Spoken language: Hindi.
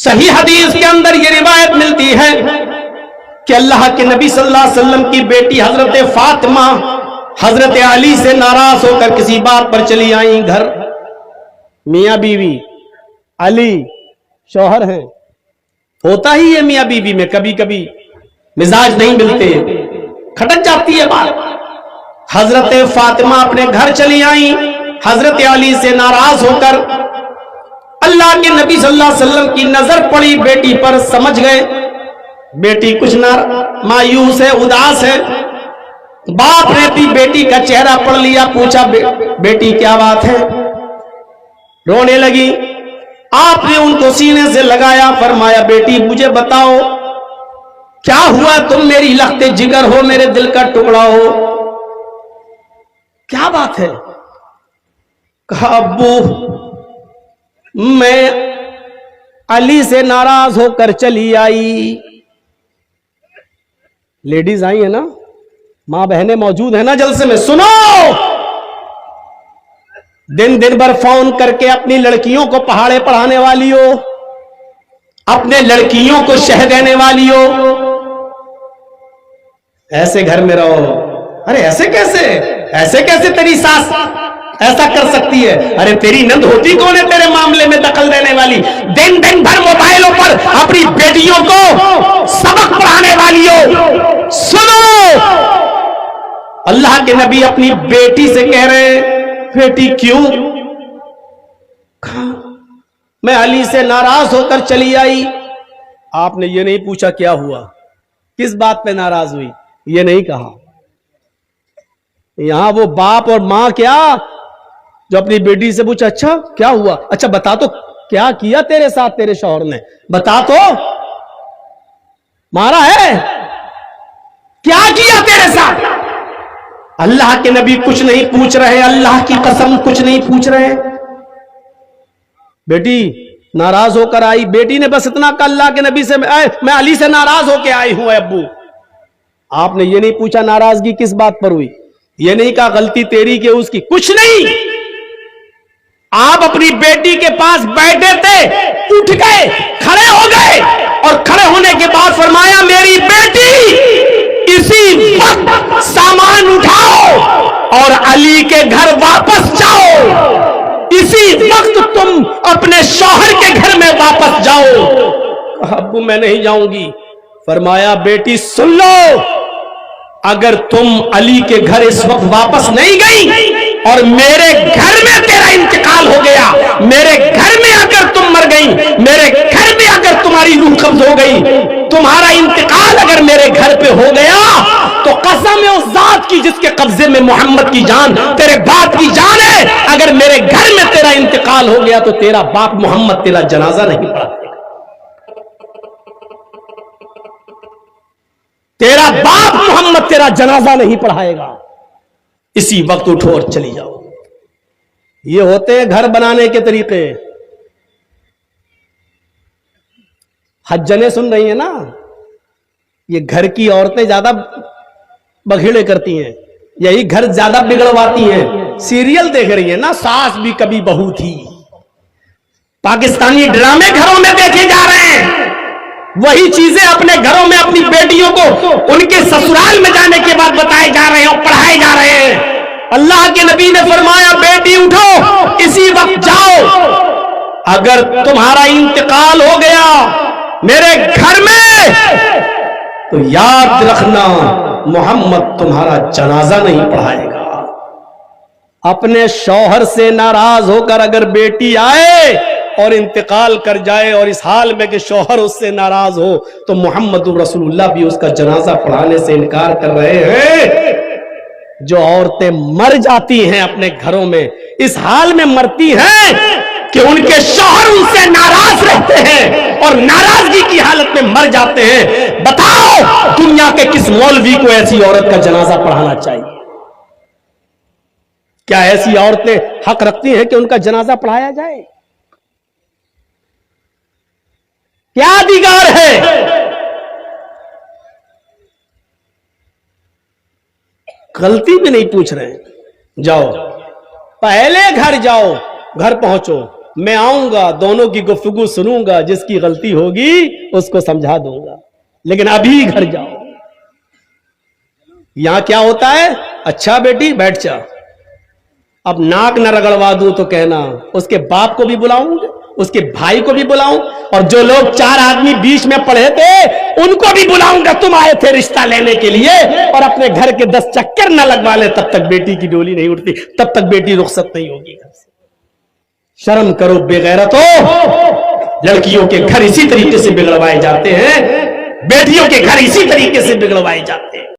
सही हदीस के अंदर ये रिवायत मिलती है कि अल्लाह के नबी सल्लल्लाहु अलैहि वसल्लम की बेटी हजरत फातिमा हजरत अली से नाराज होकर किसी बात पर चली आई घर। मियां बीवी, अली शौहर हैं, होता ही है मियां बीवी में कभी कभी मिजाज नहीं मिलते, खटक जाती है बात। हजरत फातिमा अपने घर चली आई हजरत अली से नाराज होकर। अल्लाह के नबी सल्लल्लाहु अलैहि वसल्लम की नजर पड़ी बेटी पर, समझ गए बेटी कुछ मायूस है, उदास है। बाप ने भी बेटी का चेहरा पढ़ लिया, पूछा बेटी क्या बात है? रोने लगी। आपने उनको सीने से लगाया, फरमाया बेटी मुझे बताओ क्या हुआ, तुम मेरी लख्ते जिगर हो, मेरे दिल का टुकड़ा हो, क्या बात है? कहा अब्बू मैं अली से नाराज होकर चली आई। लेडीज आई है ना, मां बहनें मौजूद है ना जलसे में, सुनो। दिन दिन भर फोन करके अपनी लड़कियों को पहाड़े पढ़ाने वाली हो, अपने लड़कियों को शह देने वाली हो, ऐसे घर में रहो। अरे ऐसे कैसे तेरी सास ऐसा कर सकती है? अरे तेरी नंद होती कौन है तेरे मामले में दखल देने वाली? दिन दिन भर मोबाइलों पर अपनी बेटियों को सबक पढ़ाने वाली हो। सुनो, अल्लाह के नबी अपनी बेटी से कह रहे हैं बेटी क्यों? मैं अली से नाराज होकर चली आई। आपने ये नहीं पूछा क्या हुआ, किस बात पे नाराज हुई, ये नहीं कहा। यहां वो बाप और मां क्या जो अपनी बेटी से पूछा अच्छा क्या हुआ, अच्छा बता तो क्या किया तेरे साथ तेरे शौहर ने, बता तो, मारा है, क्या किया तेरे साथ? अल्लाह के नबी कुछ नहीं पूछ रहे, अल्लाह की कसम कुछ नहीं पूछ रहे। बेटी नाराज होकर आई, बेटी ने बस इतना कहा अल्लाह के नबी से मैं अली से नाराज होकर आई हूं अब्बू। आपने ये नहीं पूछा नाराजगी किस बात पर हुई, ये नहीं कहा गलती तेरी के उसकी, कुछ नहीं। आप अपनी बेटी के पास बैठे थे, उठ गए, खड़े हो गए, और खड़े होने के बाद फरमाया मेरी बेटी इसी वक्त सामान उठाओ और अली के घर वापस जाओ, इसी वक्त तुम अपने शौहर के घर में वापस जाओ। अब्बू मैं नहीं जाऊंगी। फरमाया बेटी सुन लो, अगर तुम अली के घर इस वक्त वापस नहीं गई और मेरे घर में तेरा इंतकाल हो गया, मेरे घर में अगर तुम मर गई, मेरे घर में अगर तुम्हारी रूह कब्ज हो गई, तुम्हारा इंतकाल अगर मेरे घर पे हो गया, तो कसम है उस जात की जिसके कब्जे में मोहम्मद की जान, तेरे बाप की जान है, अगर मेरे घर में तेरा इंतकाल हो गया तो तेरा बाप मोहम्मद तेरा जनाजा नहीं पढ़ा, तेरा बाप मोहम्मद तेरा जनाजा नहीं पढ़ाएगा, इसी वक्त उठो और चली जाओ। ये होते हैं घर बनाने के तरीके। हज्जने सुन रही है ना, ये घर की औरतें ज्यादा बखेड़े करती हैं, यही घर ज्यादा बिगड़वाती हैं। सीरियल देख रही है ना, सास भी कभी बहू थी, पाकिस्तानी ड्रामे घरों में देखे जा रहे हैं, वही चीजें अपने घरों में अपनी बेटियों को उनके ससुराल में जाने के बाद बताए जा रहे हैं और पढ़ाए जा रहे हैं। अल्लाह के नबी ने फरमाया बेटी उठो, इसी वक्त जाओ, अगर तुम्हारा इंतकाल हो गया मेरे घर में तो याद रखना मोहम्मद तुम्हारा जनाजा नहीं पढ़ाएगा। अपने शौहर से नाराज होकर अगर बेटी आए और इंतकाल कर जाए और इस हाल में कि शौहर उससे नाराज हो, तो मोहम्मद रसूलुल्लाह भी उसका जनाजा पढ़ाने से इनकार कर रहे हैं। जो औरतें मर जाती हैं अपने घरों में, इस हाल में मरती हैं कि उनके शौहर उनसे नाराज रहते हैं और नाराजगी की हालत में मर जाते हैं। बताओ दुनिया के किस मौलवी को ऐसी औरत का जनाजा पढ़ाना चाहिए? क्या ऐसी औरतें हक रखती हैं कि उनका जनाजा पढ़ाया जाए? क्या अधिकार है? गलती भी नहीं पूछ रहे। जाओ, पहले घर जाओ, घर पहुंचो, मैं आऊंगा, दोनों की गुफ्तगू सुनूंगा, जिसकी गलती होगी उसको समझा दूंगा, लेकिन अभी घर जाओ। यहां क्या होता है, अच्छा बेटी बैठ जा, अब नाक न रगड़वा दूं तो कहना, उसके बाप को भी बुलाऊंगा, उसके भाई को भी बुलाऊं, और जो लोग 4 आदमी बीच में पढ़े थे उनको भी बुलाऊंगा, तुम आए थे रिश्ता लेने के लिए, और अपने घर के 10 चक्कर न लगवा ले तब तक बेटी की डोली नहीं उठती, तब तक बेटी रुखसत नहीं होगी घर से। शर्म करो बेगैरतो, लड़कियों के घर इसी तरीके से बिगड़वाए जाते हैं, बेटियों के घर इसी तरीके से बिगड़वाए जाते हैं।